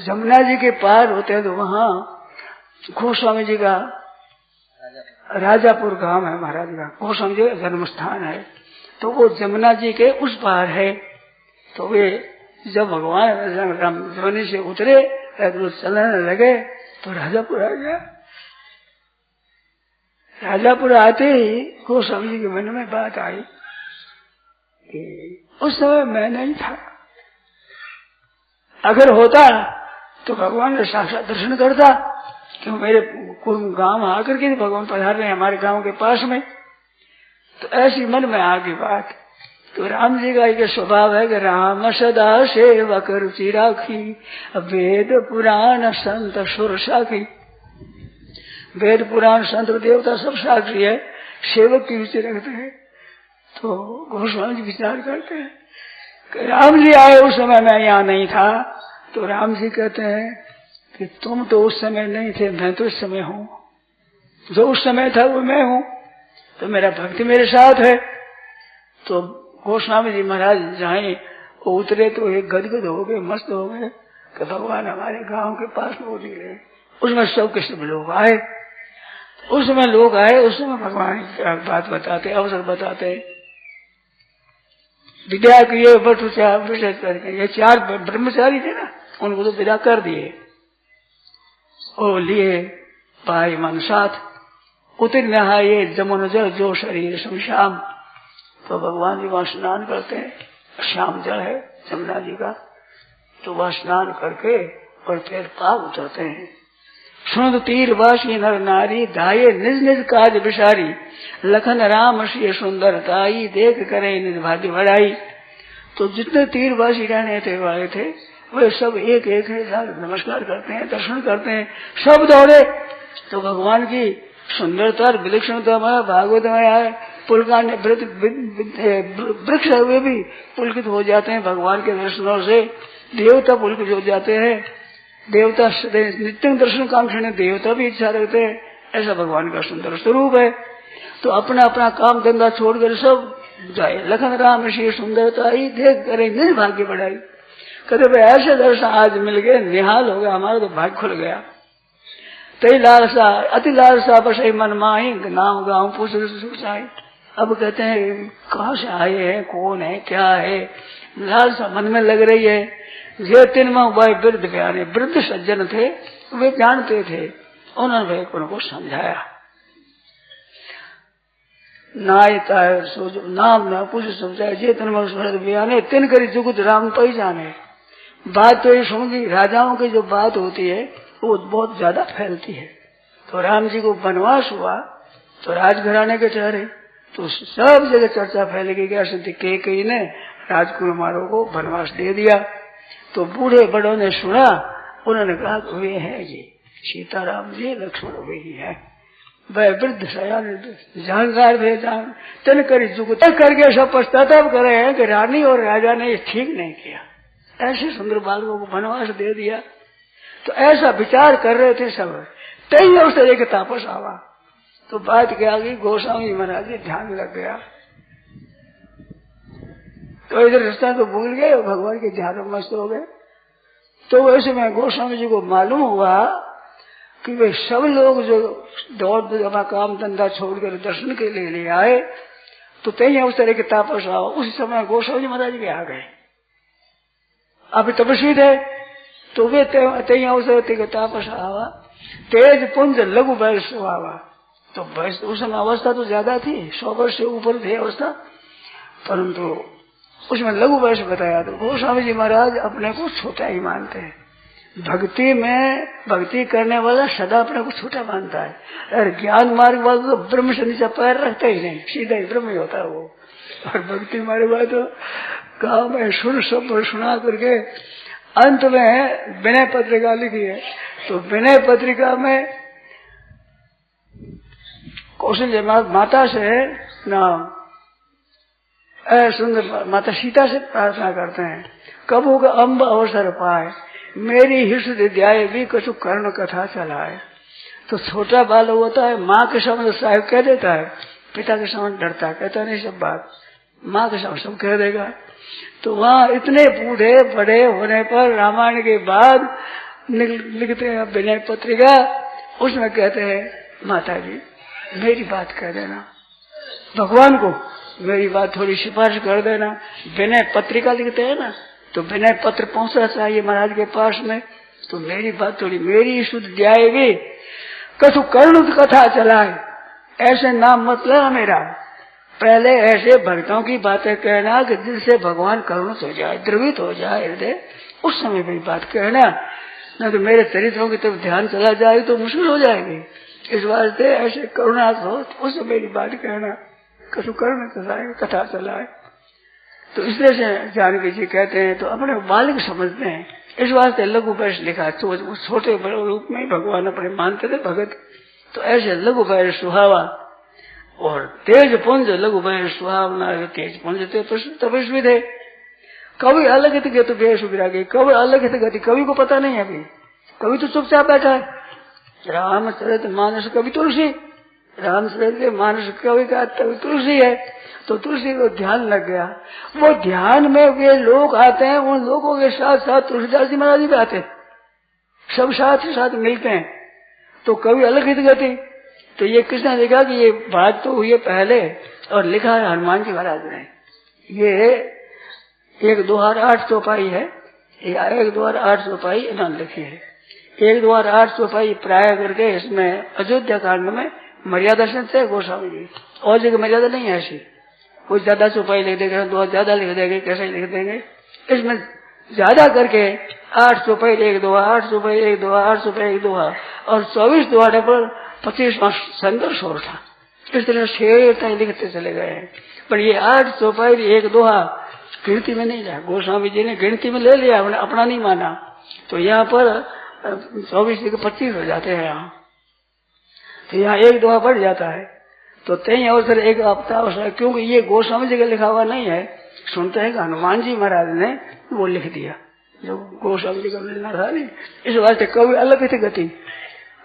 जमुना जी के पार होते हैं तो वहाँ गोस्वामी जी का राजापुर गांव है, महाराज का गोस्वामी जी का जन्म स्थान है। तो वो जमुना जी के उस पार है। तो वे जब भगवान राम जमुनी से उतरे तो चलने लगे, तो राजापुर आ गया। राजापुर आते ही गोस्वामी जी के मन में बात आई कि उस समय मैं नहीं था, अगर होता तो भगवान ने साक्षात दर्शन करता, क्यों मेरे गांव आकर के भगवान पधार रहे हमारे गांव के पास में। तो ऐसी मन में आ गई बात। तो राम जी का एक स्वभाव है कि राम सदा सेवक रुचि राखी, वेद पुराण संत सुर साखी। वेद पुराण संत देवता सब साक्षी है, सेवक की रुचि रखते हैं। तो गोस्वामी जी विचार करते हैं कि राम जी आए उस समय मैं यहाँ नहीं था। तो राम जी कहते हैं कि तुम तो उस समय नहीं थे, मैं तो इस समय हूँ। जो उस समय था वो मैं हूँ, तो मेरा भक्ति मेरे साथ है। तो गोस्वामी जी महाराज जाए उतरे तो एक गदगद हो गए, मस्त हो गए कि भगवान हमारे गांव के पास में उतरे। उसमें सब के सब लोग आए, उस समय लोग आए, उस समय भगवान की बात बताते, अवसर बताते। विद्या किए करके ये 4 ब्रह्मचारी थे ना, उनको तो विदा कर दिए और लिए पाए मन साथ। उतर नहाए जमुन जल जो शरीर शमशाम। तो भगवान जी वहां स्नान करते हैं, श्याम जल है जमुना जी का, तो वह स्नान करके और फिर पाप उतरते हैं। सुन तीरवासी नर नारी, धाये निज निज काज विसारी, लखन राम श्री सुंदर ताई, देख करे निज भाग्य बढ़ाई। तो जितने तीरवासी रहने थे वाले थे वे सब एक एक नमस्कार करते हैं, दर्शन करते हैं, सब दौड़े। तो भगवान की सुंदरता और विलक्षणता में भागवत में है, पुलकान्य वृक्ष है वे भी पुलकित हो जाते हैं भगवान के दर्शनों से। देवता पुलकित हो जाते हैं, देवता नित्य दर्शन कांक्षी देवता भी इच्छा रखते हैं। ऐसा भगवान का सुंदर स्वरूप है। तो अपना अपना काम धंधा छोड़कर सब जाए। लखन राम ऋषि सुंदरता ही देख करे नहीं भाग्य बढ़ाई। कहते भाई ऐसे दर्शन आज मिल गए, निहाल हो गया, हमारा तो भाग्य खुल गया। तई लालसा अति लालसा बस मन माही, नाम गाँव पूछ सुचाई। अब कहते हैं कहाँ से आए हैं, कौन है, क्या है, लालसा मन में लग रही है। ये तीन भाई वृद्ध बयाने, वृद्ध सज्जन थे, वे जानते थे, उन्होंने भाई उनको समझाया। नायता नाम न पूछ समझाए, जे तीन बयाने तीन करी जुगुत राम तो ही जाने। बात तो ये सुनगी, राजाओं की जो बात होती है वो बहुत ज्यादा फैलती है। तो राम जी को वनवास हुआ तो राजघराने के ठहरे, तो सब जगह चर्चा फैल गई। कैसे कैकेयी ने राजकुमारों को वनवास दे दिया। तो बूढ़े बड़ों ने सुना, उन्होंने कहा वे हैं जी सीताराम जी, लक्ष्मण वे ही है। वह वृद्ध सयान जानकार थे, तन करी जुगत करके सब पश्चाताप करे हैं कि रानी और राजा ने ये ठीक नहीं किया, ऐसे सुंदर बालकों को वनवास दे दिया। तो ऐसा विचार कर रहे थे सब। तई अवसर एक तापस आवा, तो बात क्या गई, गोस्वामी महाराज जी ध्यान लग गया। तो इधर रास्ता तो भूल गए, भगवान के ध्यान में मस्त हो गए। तो ऐसे में गोस्वामी जी को मालूम हुआ कि वे सब लोग जो दौड़ अपना काम धंधा छोड़कर दर्शन के लिए आए, तो तई अवसर एक तापस आओ। उस समय गोस्वामी महाराज भी आ गए, अभी तपस्वी थे। तो वे तई अवसर तापस आवा, तेज पुंज लघु वयस आवा। तो उस समय अवस्था तो ज्यादा थी, 100 वर्ष से ऊपर थे अवस्था, परंतु उसमें लघु वयस बताया। तो गोस्वामी जी महाराज अपने को छोटा ही मानते हैं। भक्ति में भक्ति करने वाला सदा अपने को छोटा मानता है, और ज्ञान मार्ग वाला तो ब्रह्म से नीचे पैर रखता ही नहीं, सीधा ही ब्रह्म ही होता है वो। और भक्ति मार्ग वाला तो गाँव में सुन सब सुना करके अंत में विनय पत्रिका लिखी है। तो विनय पत्रिका में कौशल्य माता से नाम सुंदर माता सीता से प्रार्थना करते हैं, कब होगा अम्ब अवसर पाए, मेरी हृदय ध्याय भी कछु कर्ण कथा चलाए। तो छोटा बालक होता है, माँ के सामने साहिब कह देता है, पिता के सामने डरता, कहता नहीं सब बात, माँ के सामने सब कह देगा। तो वहाँ इतने बूढ़े बड़े होने पर रामायण के बाद लिखते हैं विनय पत्रिका, उसमें कहते हैं माता जी मेरी बात कह देना, भगवान को मेरी बात थोड़ी सिफारिश कर देना। विनय पत्रिका लिखते हैं ना, तो विनय पत्र पहुंचना चाहिए महाराज के पास में। तो मेरी बात थोड़ी, मेरी शुद्ध जाएगी कछु कर्ण कथा चलाए, ऐसे नाम मतलब मेरा। पहले ऐसे भक्तों की बातें कहना कि जिससे भगवान करुणित हो जाए, द्रवित हो जाए हृदय, उस समय मेरी बात कहना, न तो मेरे चरित्रों की तरफ ध्यान चला जाए तो मुश्किल हो जाएगी। इस वास्ते ऐसे करुणा हो तो उस मेरी बात कहना, कछु कर्ण कथा चलाए। तो इस तरह से जानवी जी कहते हैं, तो अपने बालक समझते हैं, इस वास्ते लघु वयस लिखा। तो छोटे बड़े रूप में भगवान अपने मानते थे भगत। तो ऐसे लघु वयस सुहावा और तेज पुंज लघु वयस सुहावना, तेज पुंज थे तपस्वी थे। कवि अलग थे तो बेश विरागी, कवि अलग थे गति, कवि को पता नहीं है अभी, कवि तो चुपचाप बैठा है। रामचरित मानस कवि तुलसी, रामचरित मानस कवि का तुलसी है। तो तुलसी को ध्यान लग गया, वो ध्यान में वे लोग आते हैं, उन लोगों के साथ साथ तुलसीदास जी महाराज भी आते हैं, सब साथ ही साथ मिलते हैं। तो कवि अलग हित गति। तो ये किसने लिखा कि ये बात तो हुई है पहले, और लिखा है हनुमान जी महाराज ने। ये 1-2-8 चौपाई है, 1-2-8 चौपाई इन्होंने लिखी है। 1-2-8 चौपाई प्राय करके इसमें अयोध्या कांड में मर्यादा से गोस्वामी जी, और जगह मर्यादा नहीं है ऐसी, कुछ ज्यादा चौपाई लिख देंगे, 2 ज्यादा लिख देंगे, कैसे लिख देंगे। इसमें ज्यादा करके 8 चौपाई 1-2-8 चौपाई 1-2-8 चौपाई 1-2 और 24 दोहारे पर 25वां संघर्ष हो था। इस तरह शेर तक लिखते चले गए हैं। पर ये 8 चौपाई 1-2 गिनती में नहीं लिया। गोस्वामी जी ने गिनती में ले लिया, उन्हें अपना नहीं माना। तो यहाँ पर 24 के 25 हो जाते हैं यहाँ, तो यहाँ 1 दोहा बढ़ जाता है। तो तय अवसर एक हफ्ता अवसर, क्योंकि ये गोस्वामी जी का लिखा हुआ नहीं है, सुनते हैं कि हनुमान जी महाराज ने वो लिख दिया, जो गोस्वामी जी का मिलना था नहीं। इस वास्ते कवि अलग ही थे गति,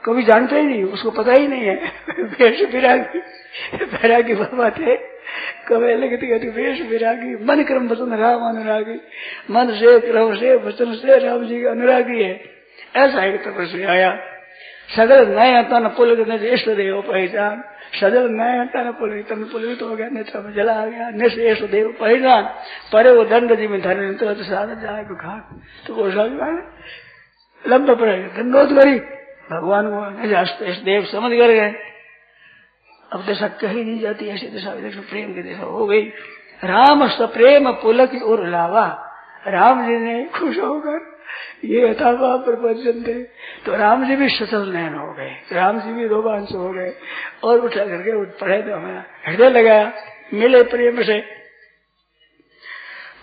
कभी जानते ही नहीं, उसको पता ही नहीं है। वेश विरागी बैरागी बाबा थे, कभी अलग थी गति वेश विरागी, मन क्रम वचन राम अनुरागी, मन से क्रम से वचन से राम जी का अनुरागी है। ऐसा एक तपस्वी आया, सगल नए तन पुलक इष्ट देव पहचान, सजल नए तन पुलक तन पुलित हो गया, नेत्र में जला आ गया, निष्ठ देव पहचान, परे वो दंड जी में धन तुरंत साधन जाए घाट। तो वो लंबा पड़े दंडोत करी भगवान को, देव समझ कर गए। अब दशा कही नहीं जाती, ऐसी दशा प्रेम की दशा हो गई। राम सप्रेम पुलक और लावा, राम जी ने खुश होकर ये यथाभाव प्रवचन थे, तो राम जी भी सचल नयन हो गए, राम जी भी रोमांच हो गए, और उठा करके उठ पड़े, तो हमें हृदय लगाया, मिले प्रेम से,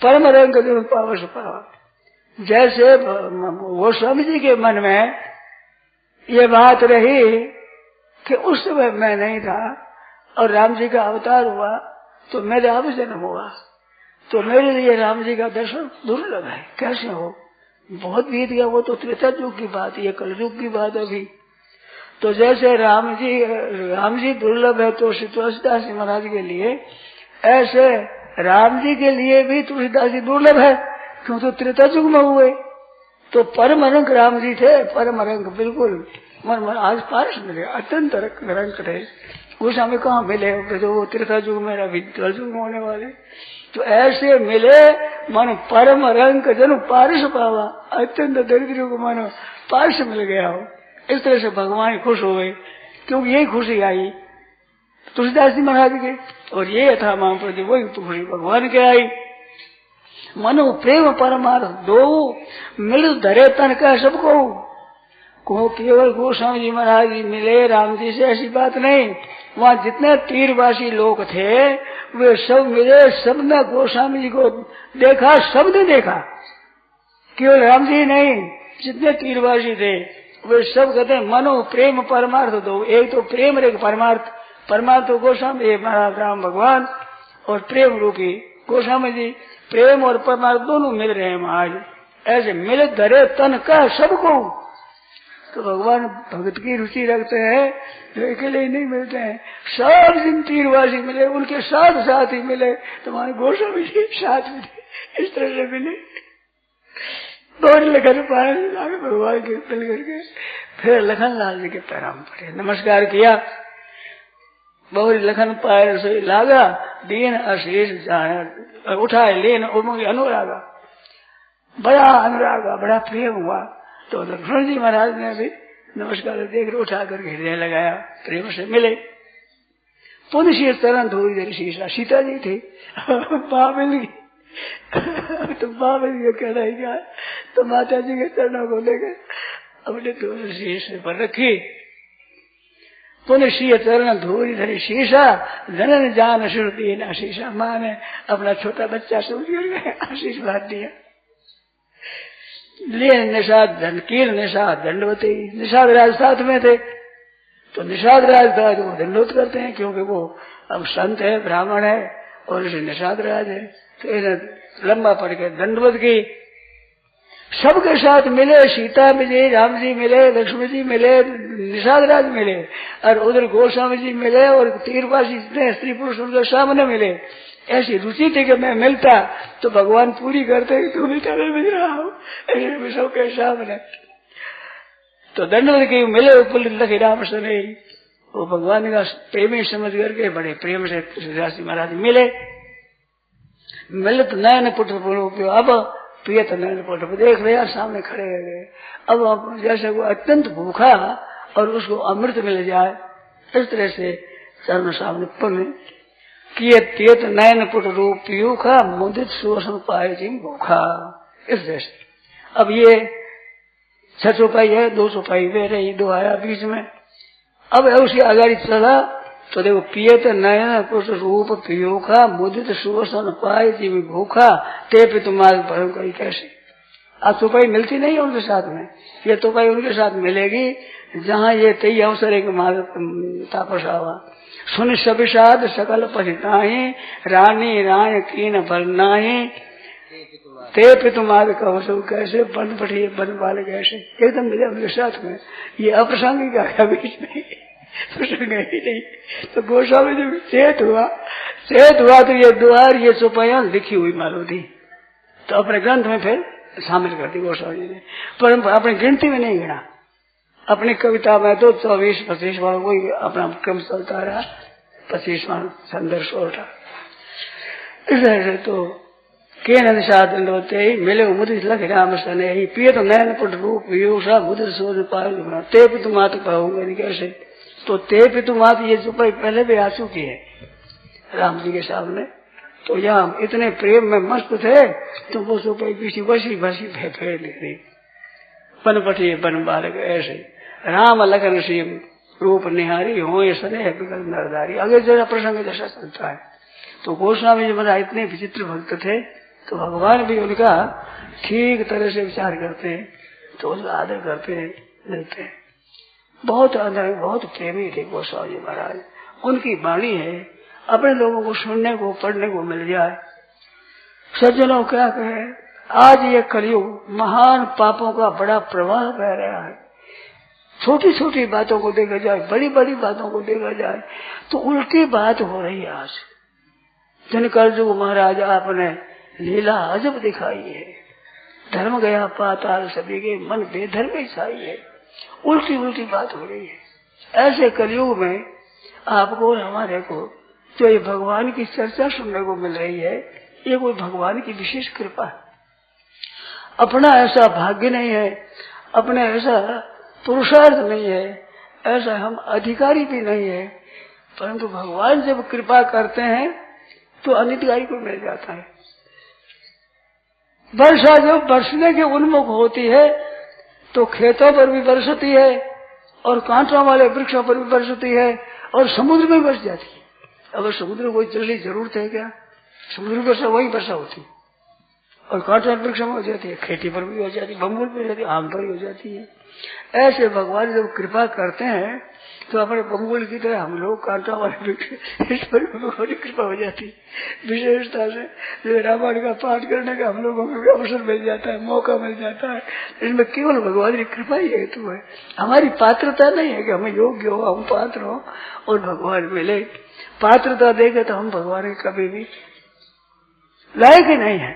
परम रंग पावस पावा। जैसे वो स्वामी जी के मन में ये बात रही कि उस समय मैं नहीं था और राम जी का अवतार हुआ, तो मेरे अब जन्म हुआ, तो मेरे लिए राम जी का दर्शन दुर्लभ है। कैसे हो, बहुत बीत गया, वो तो त्रेता युग की बात, ये कलयुग की बात अभी। तो जैसे राम जी दुर्लभ है, तो तुलसीदास जी महाराज के लिए, ऐसे राम जी के लिए भी तुलसीदास जी दुर्लभ है, क्यों तो त्रेता युग में हुए। तो परम रंग राम जी थे, परम रंग बिल्कुल मन आज पास मिले, अत्यंत रंग थे। उस हमें कहाँ मिले, जो वो त्रेता युग में अभी कलयुग में होने वाले। तो ऐसे मिले मन परम रंग जन पारस पावा, अत्यंत दरिद्र को मानो पारस मिल गया हो। इस तरह से भगवान खुश हो गए, क्योंकि यही खुशी आई तुलसीदास जी महाराज के, और ये था मां प्रति वही खुशी भगवान के आई। मनो प्रेम परमार्थ दो मिल धरे तन का सबको, को केवल गोस्वामी जी महाराज जी मिले राम जी से, ऐसी बात नहीं। वहाँ जितने तीरवासी लोग थे वे सब मिले, सबने गोस्वामी जी को देखा, सबने देखा, केवल राम जी नहीं, जितने तीरवासी थे वे सब कहते हैं मनो प्रेम परमार्थ दो। एक तो प्रेम एक परमार्थ, परमार्थ तो गोस्वामी महाराज राम भगवान, और प्रेम रूपी गोस्वामी जी, प्रेम और परमार्थ दोनों मिल रहे हैं आज। ऐसे मिले धरे तन का सबको। तो भगवान भगत की रुचि रखते हैं, जो अकेले ही नहीं मिलते हैं, सब जिन तीरवासी मिले उनके साथ साथ ही मिले, तुम्हारे गोस्वामी जी साथ मिले, इस तरह से मिले। दौड़ लखन पायल भगवान के मिल करके फिर लखन लाल जी के पैराम पड़े, नमस्कार किया। बहुरी लखन पायल से लागा, दीन आशीष जाने उठाए लेन उमंग अनुरागा, बड़ा अनुरागा, बड़ा प्रेम हुआ। तो लक्ष्मण जी महाराज ने भी नमस्कार देख उठा करके हृदय लगाया, प्रेम से मिले। पुण्य से चरण धोई दे शीशा, सीता जी थी, माँ मिल गई, तो माँ मिल गई, कहना ही क्या, तो माता जी के चरणों को लेकर अपने दोनों शीश पर रखी। पुण्य सी चरण धोई धरी शीशा, जनन जान श्रुति न शीशा। माँ ने अपना छोटा बच्चा समझ कर आशीष बात दिया। निषाद कील निषाद दंडवती, निषाद राज साथ में थे, तो निषाद राज था तो वो दंडवत करते हैं, क्योंकि वो अब संत है, ब्राह्मण है, और इसे निषाद राज है, तो इन्हें लंबा पड़ के दंडवत की। सबके साथ मिले, सीता मिली, राम जी मिले, लक्ष्मण जी मिले, निषाद राज मिले, और उधर गोस्वामी जी मिले, और तीरवासी स्त्री पुरुष उनके सामने मिले। ऐसी रुचि थी कि मैं मिलता तो भगवान पूरी करते, तू मिलता मैं मिल रहा हूँ, ऐसे सबके सामने। तो दंडवत की मिले पुलित लखी राम सने, वो भगवान का प्रेमी समझ करके बड़े प्रेम से तुलसीदास महाराज मिले। मिलत नयन पुत्र, अब प्रियत नयन पुत्र देख रहे सामने खड़े हो गए। अब जैसे वो अत्यंत भूखा और उसको अमृत मिल जाए, इस तरह से चरण सामने पुण्य किए तेत नयन पुट रूप पीयूखा, मुदित शोषण पाए जिम भूखा। इस तरह से अब ये 6 चौपाई है, 2 चौपाई वे रही, 2 आया बीच में। अब उसी आगाड़ी चला तो देखो पियत नयन पुरुष रूप पियोखा मुदित सुवसन पाए जीवी भूखा ते पे तुम्हारे भरम करी कैसे। आज तुपाई मिलती नहीं है उनके साथ में, ये तुपाई उनके साथ मिलेगी जहाँ ये तय अवसर एक तापस आवा। सुन सबिषाद सकल पछताही रानी राय कीन भरनाही ते पे तुम्हारे कहो कैसे बन पठिए बन वाले कैसे। एकदम मिले उनके साथ में, ये अप्रसंगिक आया बीच में, प्रसंग ही नहीं। तो गोस्वामी जब चेत हुआ तो ये द्वार ये चौपाइयां लिखी हुई मालूम थी, तो अपने ग्रंथ में फिर शामिल कर दी गोस्वामी जी ने, पर अपनी गिनती में नहीं गिना। अपनी कविता में तो 24-25 वालों को अपना क्रम चलता रहा, 25वां संदर्भ 16। ऐसे तो के नशाद होते ही मिले मुदित लख राम सने ही पिए तो नयन पुट रूप यूषा मुदित सोच पाए ते पितु मात कहूंगे कैसे। तो ते पितु मात ये चुपाई पहले भी आ चुकी है राम जी के सामने। तो यहाँ इतने प्रेम में मस्त थे तो वो चुपाई पीछे बसी बसी फेर ली थी। बन पठी बन बालक ऐसे राम लखन सिंह रूप निहारी हो स्नेह बिगल नरदारी। आगे जरा प्रसंग जैसा चलता है। तो गोस्वामी जी महाराज इतने विचित्र भक्त थे, तो भगवान भी उनका ठीक तरह से विचार करते हैं, तो उसका आदर करते हैं, मिलते हैं। बहुत अंदर बहुत प्रेमी थे गोस्वामी जी महाराज। उनकी वाणी है, अपने लोगों को सुनने को पढ़ने को मिल जाए। सज्जनों क्या कहे, आज ये कलयुग महान पापों का बड़ा प्रवाह बह रहा है। छोटी छोटी बातों को देखा जाए, बड़ी बड़ी बातों को देखा जाए तो उल्टी बात हो रही है। आज जिनकर जो महाराज आपने लीला अजब दिखाई है, धर्म गया पाताल सभी के मन बेधर्म छाई है, उल्टी उल्टी बात हो रही है। ऐसे कलयुग में आपको और हमारे को जो ये भगवान की चर्चा सुनने को मिल रही है, ये कोई भगवान की विशेष कृपा है। अपना ऐसा भाग्य नहीं है, अपने ऐसा पुरुषार्थ नहीं है, ऐसा हम अधिकारी भी नहीं है, परंतु भगवान जब कृपा करते हैं तो अनिधिकारी को मिल जाता है। वर्षा जब बरसने के उन्मुख होती है तो खेतों पर भी बरसती है और कांटों वाले वृक्षों पर भी बरसती है और समुद्र में बरस जाती है। अगर समुद्र में कोई जल की जरूरत है क्या? समुद्र वर्षा वही वर्षा होती है और कांटों वाले वृक्षों में हो जाती है, खेती पर भी हो जाती है, बम्बुल पर हो जाती है, आम पर भी हो जाती है। ऐसे भगवान जब कृपा करते हैं तो अपने बम्बुल की तरह हम लोग कांटा वाले वृक्ष इस पर भगवान की कृपा हो जाती है। विशेषता से रामायण का पाठ करने का हम लोगों को भी अवसर मिल जाता है, मौका मिल जाता है। इसमें केवल भगवान की कृपा ही हेतु है, हमारी पात्रता नहीं है कि हमें योग्य हो, हम पात्र हो और भगवान मिले। पात्रता देगा तो हम भगवान के कभी भी लायक ही नहीं है।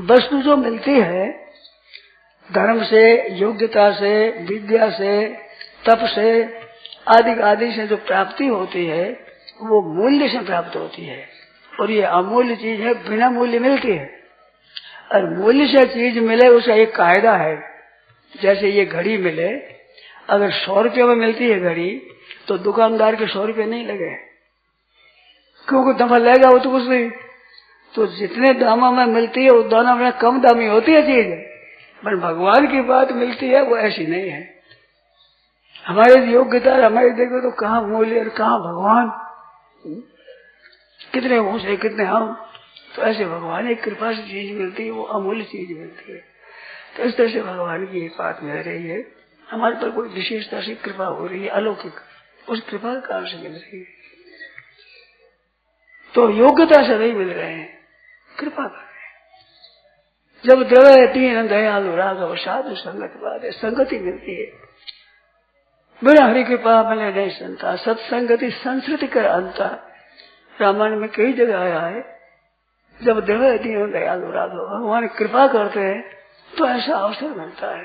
वस्तु जो मिलती है धर्म से, योग्यता से, विद्या से, तप से, आदि आदि से जो प्राप्ति होती है वो मूल्य से प्राप्त होती है और ये अमूल्य चीज है, बिना मूल्य मिलती है। और मूल्य से चीज मिले उसका एक कायदा है। जैसे ये घड़ी मिले, अगर 100 रुपये में मिलती है घड़ी तो दुकानदार के 100 रुपये नहीं लगे, क्योंकि दफा लेगा वो तो कुछ नहीं। तो जितने दामों में मिलती है उस दामों में कम दामी होती है चीज, पर भगवान की बात मिलती है वो ऐसी नहीं है। हमारे योग्यता हमारे देखो तो कहाँ मूल्य और कहाँ भगवान, कितने ऊंचे कितने हम। तो ऐसे भगवान की कृपा से चीज मिलती है, वो अमूल्य चीज मिलती है। तो इस तरह से भगवान की एक बात मिल रही है, हमारे पर कोई विशेषता से कृपा हो रही है, अलौकिक, उस कृपा के कारण से मिल रही है। तो योग्यता से नहीं मिल रहे हैं, कृपा कर रहे हैं। जब देव तीन दयालु राघव साधु संगत बाद संगति मिलती है, बिना हरि कृपा मिले नहीं संता, सत्संगति संस्कृति कर अंता। रामायण में कई जगह आया है, जब देव तीन दयालु राघव भगवान कृपा करते हैं तो ऐसा अवसर मिलता है।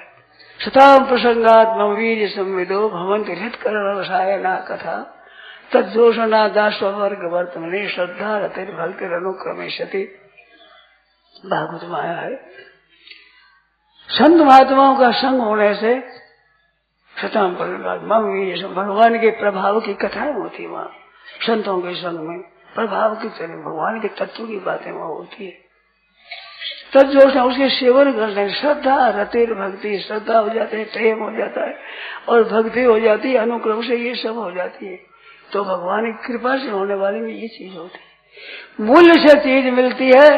सताम प्रसंगात मम वीर संविदो भवंत हृत करण रसायना कथा तज्जोषणा दास्वर्ग वर्तमने श्रद्धा रतिर भक्ति अनुक्रमेशति। भागवत में आया है, संत महात्माओं का संग होने से सताम प्रसंगात मम वीर, भगवान के प्रभाव की कथाएं होती वहाँ। संतों के संग में प्रभाव की तरह भगवान के तत्व की बातें वहाँ होती है। तज्जोषण उसके सेवन करते हैं, श्रद्धा रतिर भक्ति, श्रद्धा हो जाते है, प्रेम हो जाता है और भक्ति हो जाती है, अनुक्रम से ये सब हो जाती है। तो भगवान की कृपा से होने वाली में ये चीज होती है। मूल्य से चीज मिलती है,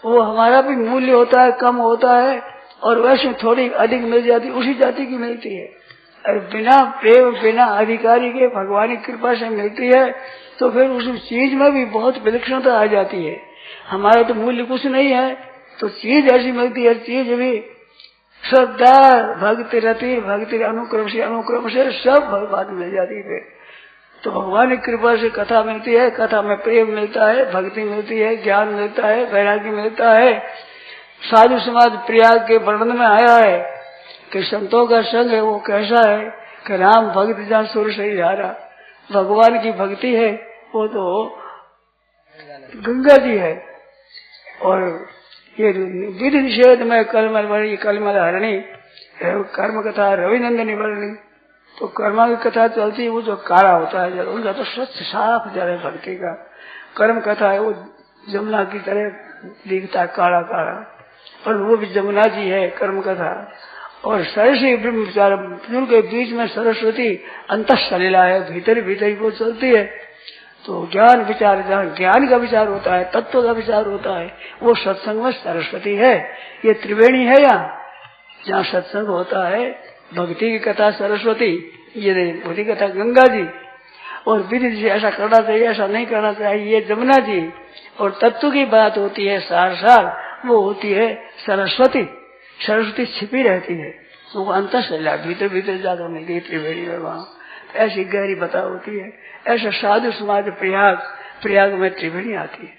वो हमारा भी मूल्य होता है, कम होता है, और वैसे थोड़ी अधिक मिल जाती, उसी जाति की मिलती है। और बिना प्रेम, बिना अधिकारी के भगवान की कृपा से मिलती है, तो फिर उस चीज में भी बहुत विलक्षणता आ जाती है। हमारा तो मूल्य कुछ नहीं है, तो चीज ऐसी मिलती है, चीज भी श्रद्धा, भक्ति, रति, भक्ति अनुक्रम से सब भगवान मिल जाती है। तो भगवान की कृपा से कथा मिलती है, कथा में प्रेम मिलता है, भक्ति मिलती है, ज्ञान मिलता है, वैराग्य मिलता है। साधु समाज प्रयाग के वर्णन में आया है कि संतों का संग है वो कैसा है कि राम भक्त जहाँ सुर से ही हारा। भगवान की भक्ति है वो तो गंगा जी है। और ये विधि निषेध में कलमल हरणी कर्म कथा रविनंदनी वर्णी, तो कर्मा की कथा चलती है, वो जो काला होता है जल, उनका तो स्वच्छ साफ जल है भक्ति का। कर्म कथा है वो जमुना की तरह दिखता है काला काला, और वो भी जमुना जी है कर्म कथा। और सरस्वती ब्रह्मचार के बीच में सरस्वती अंतःसलीला है, भीतर भीतर वो चलती है। तो ज्ञान विचार, जहाँ ज्ञान का विचार होता है, तत्व का विचार होता है, वो सत्संग में सरस्वती है। ये त्रिवेणी है यहाँ, जहाँ सत्संग होता है, भक्ति की कथा सरस्वती, ये भक्ति कथा गंगा जी, और विधि से ऐसा करना चाहिए, ऐसा नहीं करना चाहिए, ये जमुना जी। और तत्व की बात होती है सार सार, वो होती है सरस्वती। सरस्वती छिपी रहती है, वो अंतःसलीला भीतर भीतर जाकर मिलती है त्रिवेणी में। वहाँ ऐसी गहरी बता होती है। ऐसा साधु समाज प्रयाग में त्रिवेणी आती है,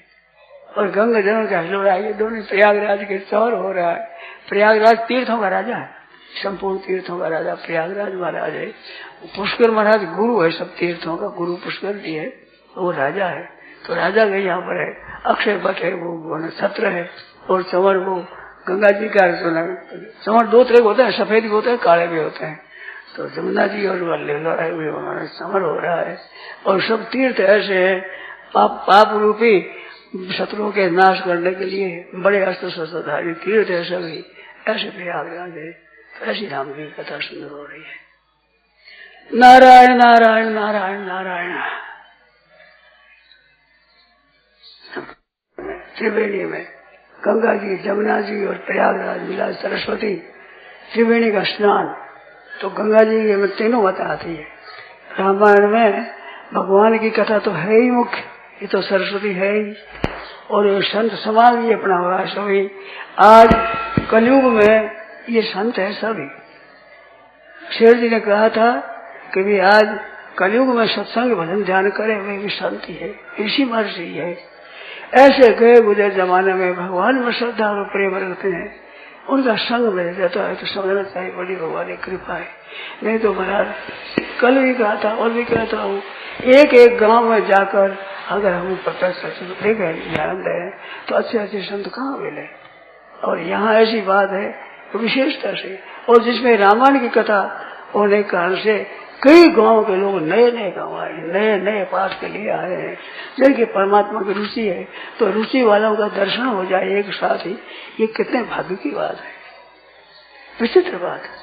और गंगा जमुना का हिलोरा, ये दोनों प्रयागराज के चौर हो रहा है। प्रयागराज तीर्थों का राजा है, संपूर्ण तीर्थों का राजा प्रयागराज महाराज है। पुष्कर महाराज गुरु है सब तीर्थों का, गुरु पुष्कर जी है, वो राजा है। तो राजा का यहाँ पर है अक्षय वट है, वो छत्र है, और चंवर वो गंगा जी का चंवर दो तरह होते हैं, सफेद भी होते हैं, काले भी होते हैं। तो जमुना जी और चंवर हो रहा है। और सब तीर्थ ऐसे है पाप रूपी शत्रुओं के नाश करने के लिए बड़े अस्त्र शस्त्रधारी तीर्थ है सभी, ऐसे प्रयागराज है। ऐसी राम की कथा सुंदर हो रही है। नारायण नारायण नारायण नारायण। त्रिवेणी में गंगा जी, जमुना जी और प्रयागराज मिला सरस्वती, त्रिवेणी का स्नान। तो गंगा जी में तीनों बताती है। रामायण में भगवान की कथा तो है ही मुख्य, ये तो सरस्वती है ही, और संत समाज भी अपना हुआ है सभी। आज कलयुग में ये संत है सभी। शेर जी ने कहा था कि भी आज कलयुग में सत्संग भजन ध्यान करे वे भी संत ही है, इसी महर्षि है। ऐसे गए गुजरे जमाने में भगवान में श्रद्धा और प्रेम रखते हैं, उनका संग मिल जाता है तो समझना चाहिए बड़ी भगवान की कृपा है। नहीं तो महाराज कल भी कहा था और भी कहता हूँ, एक एक गांव में जाकर अगर हम प्रत्यक्ष देखें ध्यान दें तो अच्छे अच्छे संत कहाँ मिले। और यहाँ ऐसी बात है विशेषता से, और जिसमें रामायण की कथा होने के कारण से कई गांव के लोग नए नए गांव आए, नए नए पाठ के लिए आए हैं, जिनकी परमात्मा की रुचि है। तो रुचि वालों का दर्शन हो जाए एक साथ ही, ये कितने भाग्य की बात है, विचित्र बात है।